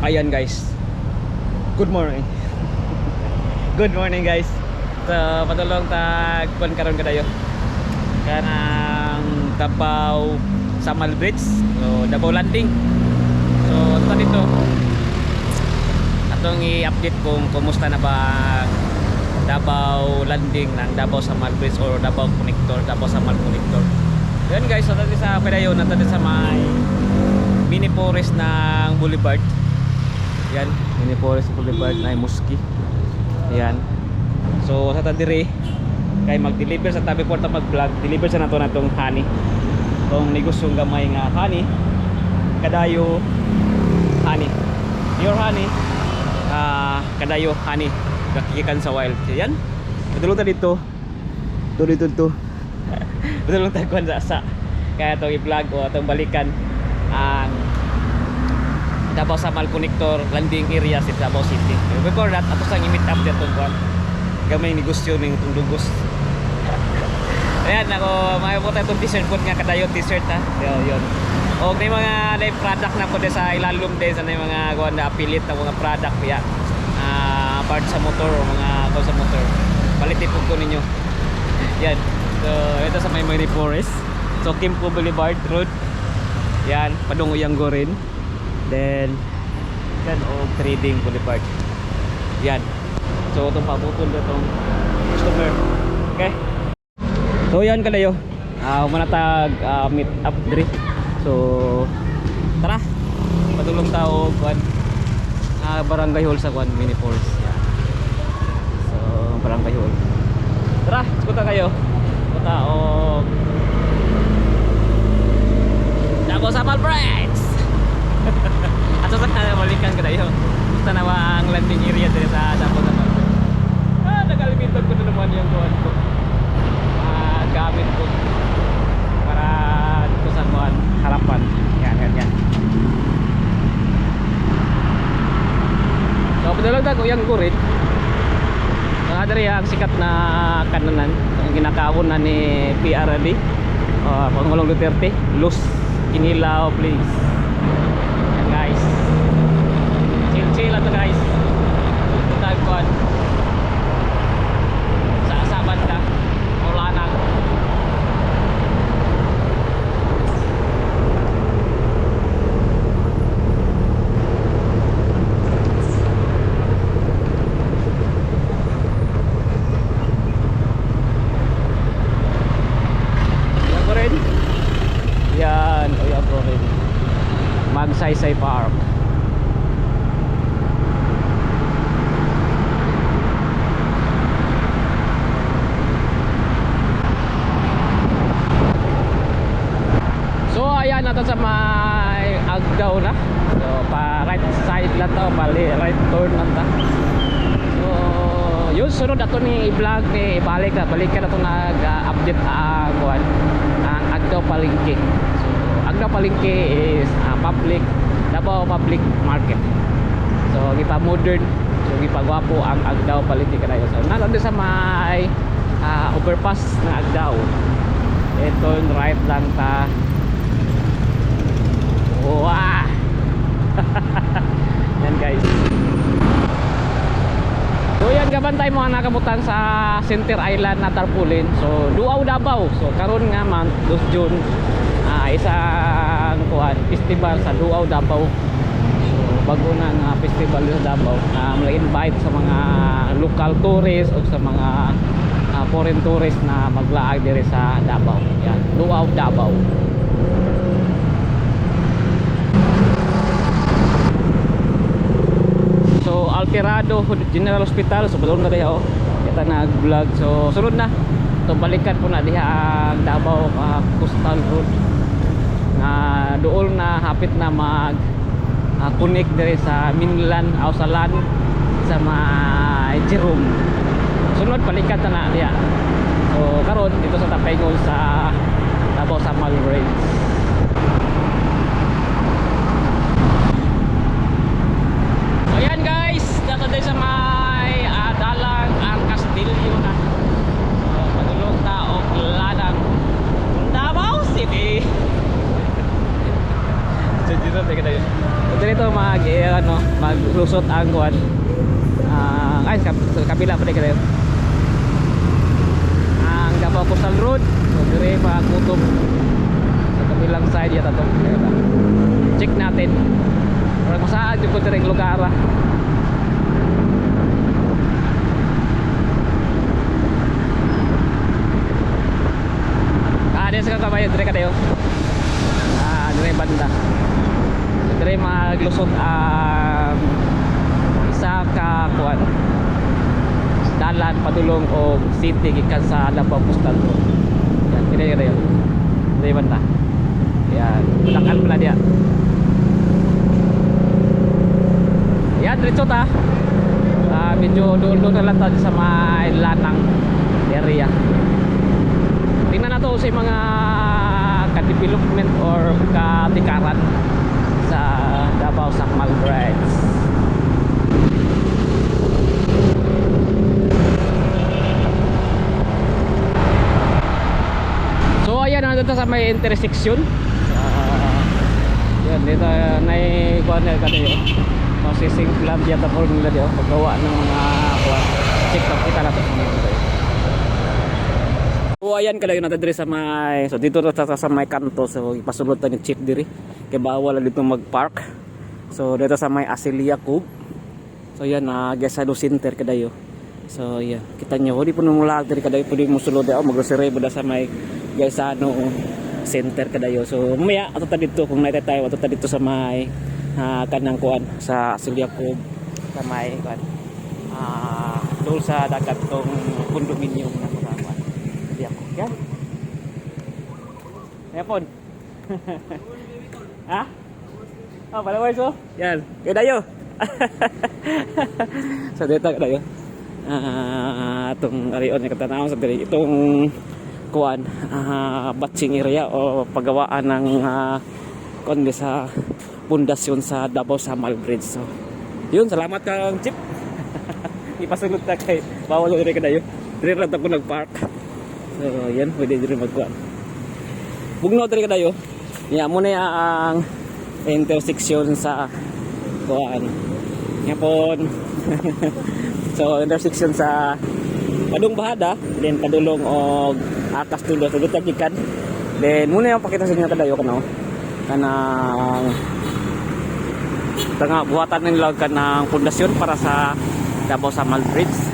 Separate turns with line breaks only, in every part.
Ayan guys. Good morning. Good morning guys. So padulong tag kuan karon kadayo. Kanang Davao Samal Bridge. So Davao Landing. So ito dito. Atong i-update kung kumusta na ba Davao Landing ng Davao Samal Bridge or Davao Connector, Davao Samal Connector. Ayan guys, so dito sa padayon natin sa may mini forest ng Boulevard. Yan, mini forest Boulevard na Muski. Yan. So sa tadiri kay mag-deliver sa tabi porta mag-vlog, deliver sa nato natong honey. Tong negosyong gamay nga honey. Kadayo honey. Pure honey. Kadayo honey. Kakikikan sa wild. Yan. Padulong ta dito. Dito. Padulong ta kuan sa kaya to i-vlog o atong balikan ang Davao Samal Connector landing area sa Davao City. Before that, ato sang i-meet up dito kuan. Gamay negosyo ning tundugos. Ayan ako, maayos ta itong t-shirt po nga kadayo t-shirt ha. Yun. Og may mga live product na po sa ilalum din sa mga kuan na affiliate na mga product ya. Part sa motor o mga kuan sa motor. Palitin po ko ninyo. Yan. So, ito sa may mini forest. So, Kimpo Boulevard Road. Yan, padung Uyanggo rin. Then yan o Trading Boulevard. Yan. So itong pabutol na itong customer. Okay. So yan kalayo. Manatag meet up diri. So tara. Padulong tao kuan barangay hall sa kuan mini forest. Yan. So barangay hall. Tara, skuta kayo. Skuta o Davao Samal Bridge. Ato sa balikan ko dayo. Gusto na ba ang landing area dito sa Davao Samal Bridge? Nagalimitod ko na naman yung kuhan ko. Gamit ko para dito sa kuhan harapan. Yan. So padalang tago yung kurit. Dari ang sikat na kananan ang ginakawon na ni PRD. Pangulong Duterte. Luz Kinilaw please. Guys, chill lang to guys. Tagpuan sa asaban ka Ulanang. Yan ko rin. Yan, yan ko rin. Magsaysay Park. So ayan nato sa may Agdaw na. So pa right side lang to, bali right turn lang ta. So yun sunod ato ni i-vlog ni balik na to nag-update ang kuan ang Agdaw Palengke. Agdaw Palengke is public Davao Public Market. So gipa-modern, so gipagwapo ang Agdaw Palengke kadayo. So nalando sa may overpass ng Agdaw. Ito right lang ta. Wow. Yan guys. So yan gabantay mo ang nakabutang sa Center Island na tarpaulin. So Duaw Davao. So karon nga man 2 June isang kuan festival sa Duaw Davao. So bago na festival sa Davao na invite sa mga local tourists o sa mga foreign tourists na maglaag diri sa Davao. Yan, Duaw Davao. So Altirado General Hospital. So padulong na tayo. Kita nag-vlog. So sunod na. So balikan po na diha ang Davao Coastal Road. Dool na hapit na mag connect dire sa mainland o sa land sa mga Jerome. Sunod balikan ta na diha. So karon dito sa Tapaygon sa Davao Samal Bridge. Ayan guys, dito din sa may dalang ang Castillo na. Padulong ta og ladang Davao City. Dito dito maglusot ang kuan. Ay sa kabila pa kayo. Ang Davao Coastal Road. So dire pa kutob sa kabilang side yata to. Check natin. Para kung saan yung kuntiring lugar. Dito sa kabayo, dire ka dayo. Dire banda. So, dire maglusot ang isa ka kuan. Dalan padulong og city gikan sa Davao Coastal Road. Yan, dire ka dayo. Dire banda. Yan, bulakan pala dia. Yan, diretso ta. Medyo doon na lang tayo sa may lanang area. Tingnan nato sa mga ka-development or katikaran sa Davao Sakmal Bridge. So ayan, nandito sa may intersection. Yan, dito naikuha na kayo. Processing plant yata po nila dito. Paggawa ng mga check up kita natin. So ayan kalayo natin diri sa may, so dito sa may kanto, so ipasulod ta ni chief diri kay bawal dito mag-park. So dito sa may Asilia Cove. So yan Gesado Center kadayo. So yeah, kita nyo di puno mulag diri kadayo pwede mo sulod daw maggrocery bada sa may Gesado Center kadayo. So mamaya ato ta dito kung naita tayo ato ta dito sa may kanang kuan sa Asilia Cove sa may kuan doon sa dagat tong condominium na kasama. Yan. Ayan po. Ha? Oh, palaway so. Yan. Kaya dayo. So dito dayo. Itong arion ni katanawang sa diri itong kuan batching area o paggawaan ng kuan sa pundasyon sa Davao Sakmal Bridge. So yun, salamat kang Chip. Ipasulod ta kay bawal diri kadayo. Diri ra ta ko nag-park. So yan, pwede din magkuhan. Bugnaw diri kadayo. Ya mo na ang intersection sa kuan. Yapon. So intersection sa Padung Bahada, then padulong og akas tulo sa Dutagikan. Then muna yung pakita sa inyo kadayo kano. Kanang tanga buhatan nila kanang pundasyon para sa Davao Sakmal Bridge.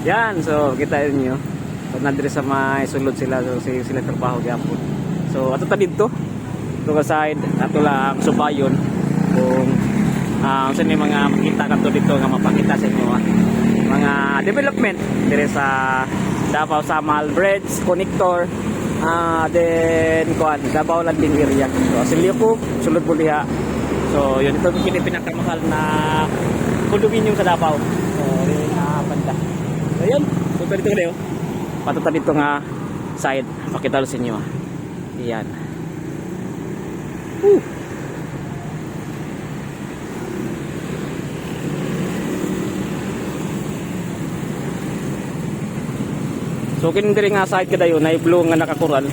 Yan, so kita niyo. So nadiri sa may sulod sila, so sila trabaho gyapon. So ato ta dito. To ka side ato lang subayon kung sa ni mga makita kadto dito nga mapakita sa inyo mga development dire sa Davao Sakmal Bridge connector then kuan Davao Landing area. So Asilia Cove sulod po diha. So yun ito pinakamahal na condominium sa Davao. Banda. So yun, punta dito kayo. Patuta dito nga side. Pakita ko sa inyo. Yan. So kinindiri nga side kadayo na i-blue nga nakakural.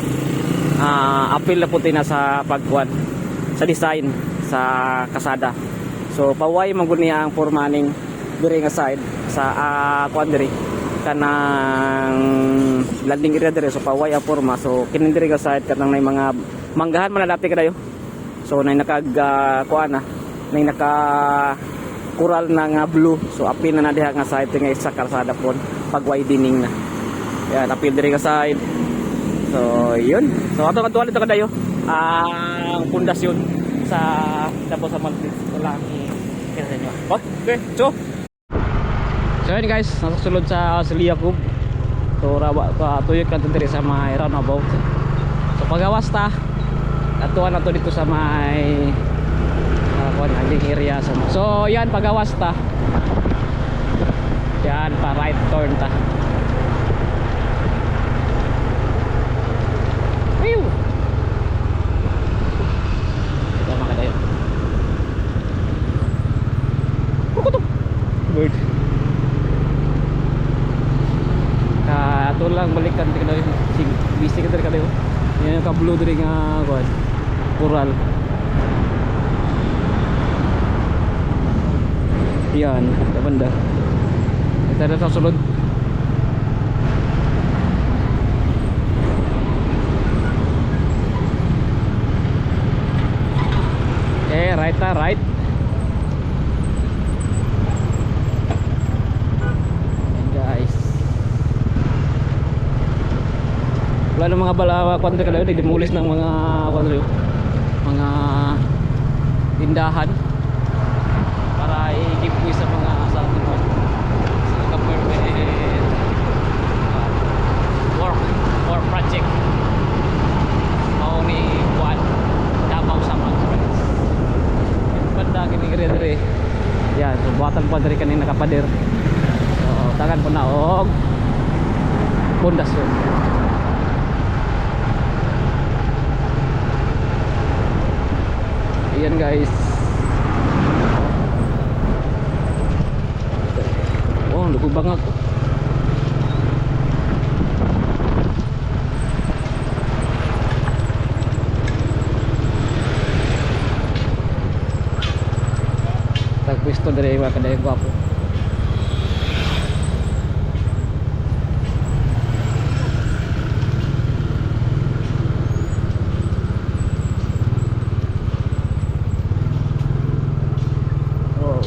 Apil na puti na sa pagkuan sa design sa kasada. So paway mangguni ang formaning diri nga side sa kuan diri kanang landing area diri so paway ang forma. So kinindiri nga side kanang nay mga manggahan man dati kadayo. So nay nakag kuan nay naka kural na nga blue. So apil na diha nga side nga isa kalsada pon pag widening na. Yan apil diri nga side. So yun. So ato nga dito kadayo ang pundasyon sa Davao Sakmal Bridge. Wala kita sa inyo. Okay, so yun guys, nasusulod sa Asilia Cove. So rawa tuyok lang diri sa may roundabout. So pagawas ta atuan nato dito sa may landing area. So yan pagawas ta. Yan pa right turn ta. Whew. Ito makadayo. Kukutok. Bird. Ato lang balikan dito busy ka diri kadayo. Yan ka blue diri nga kuan. Coral. Yan, sa banda. Ito na sa sulod. Right na, right. Ayan guys. Wala ng mga bala kwanto ka lang, dimulis ng mga kwanto, mga tindahan para i-giveaway sa mga sa government work project. Mao ni kuan Davao sa mga friends. Banda kini dire. Yan, so buhatan pa diri kanina nakapader. So tagan po na og pundasyon. Ayan guys. Oh, lubang ako. Tagpwesto dari mga kadayang gwapo. Oh.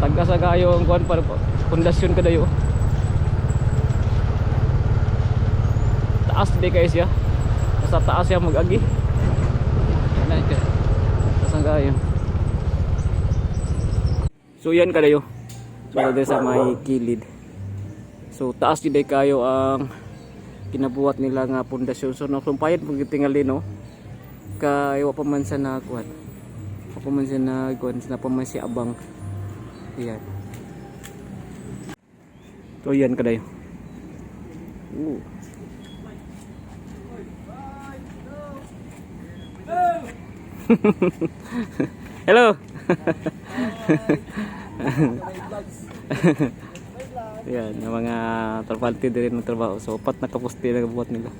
Tagkasagayo ang kuan para pundasyon kadayo. Taas di kayo siya. Sa taas siya mag-agi. Ano ito? Kasagayo. So yan kadayo. So dito sa may kilid. So taas di kayo ang kinabuhat nila nga pundasyon. So nasumpayan pag tingali no. Kay wa pa man sa nakuan. Wa pa man sa nakuan, na pa man si abang. Yan. So yan kadayo. Hello. Yan, yung mga trabante din ng trabaho. So, upat na kapusti na buhat nila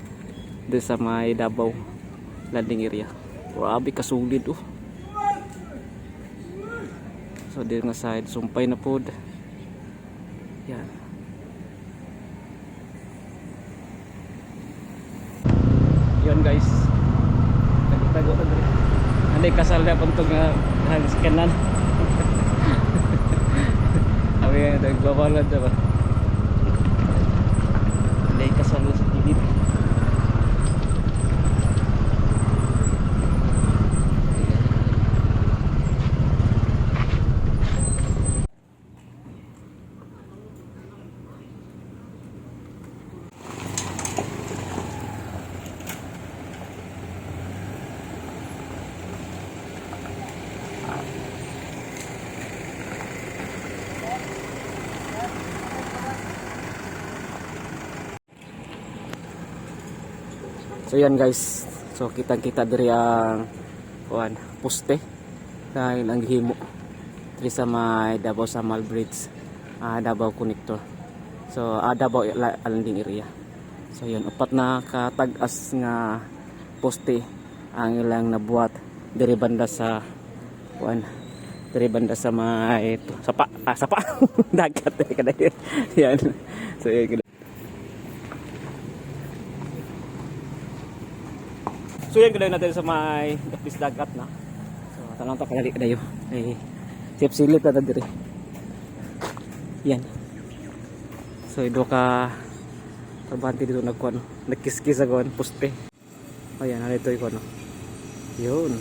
doon sa may Davao landing area. Grabe kasulid oh. So, din nga side, sumpay na po. Yan. Yan guys. Tago na dito. Hindi kasal na po itong scanan. Sabi nga, nagbabalad na ba? Hindi kasal sa kilid. So yan guys, so kitang-kita diri ang kuan poste dahil ang gihimo diri sa may Davao Samal Bridge, Davao Connector. So Davao landing area. So yan, upat na katag-as nga poste ang ilang nabuhat diri banda sa kuan, diri banda sa may sapa dagat kadayo. Yan. So yan. So yan kadayo natin sa may dapis dagat na. So tanong ta kadali kadayo. Ay sip silip ta diri. Yan. So ido ka trabante dito nagkuan, nagkiskis agon poste. Ayan, narito iko no. Yun.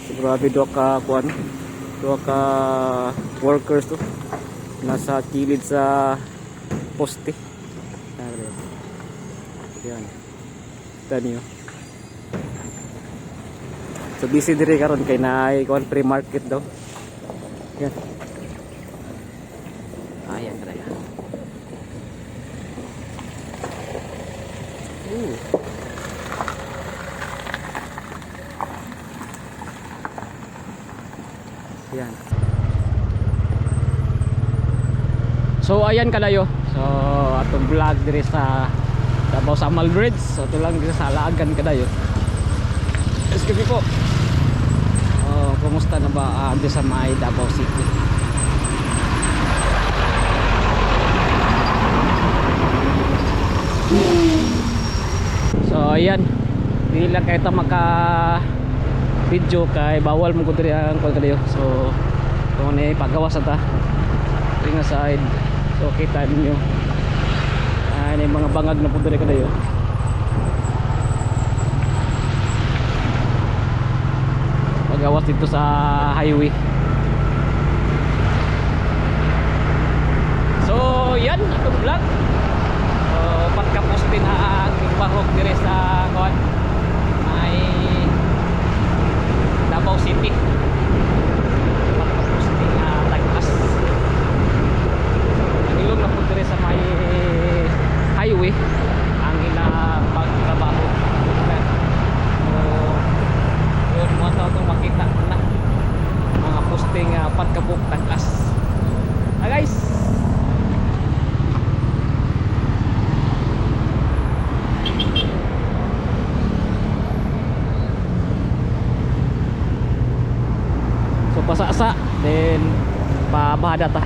So grabe do ka kuan, do ka workers to. Nasa kilid sa poste. Yan. Ito niyo. So busy diri karon kay naay kon free market daw. Yan. Ayan kaya. Yan. So ayan kadayo. So atong vlog diri sa Davao sa Amal Bridge. So ito lang diri sa Alagan kadayo. Excuse me po. Oh, kumusta na ba diri sa may Davao City? So ayan, dili lang kayo ta maka video kay bawal mo ko diri ang kadayo. So ito ni pagawas ta nga side. So kita ninyo ay mga bangag na po diri kadayo. Pagawas dito sa highway. So yan itong vlog. So pagkapos din ang bahog diri sa kuan may Davao City. Pagkapos din Tagkas. Ilong na po diri sa may highway ang ila pagtrabaho. So yun mo itong makita na mga posting pagkabuk Tagkas. Guys, so pasasa then pabahada ta.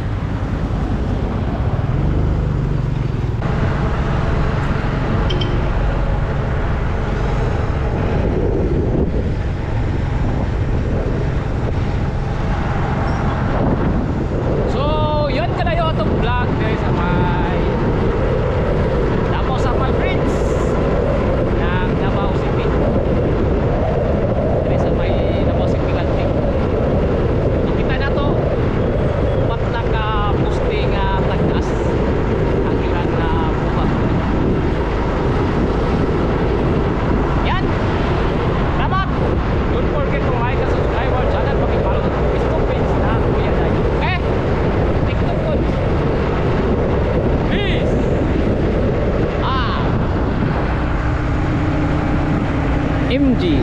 MG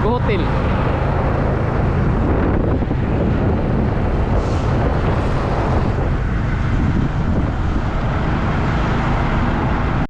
Go Hotel.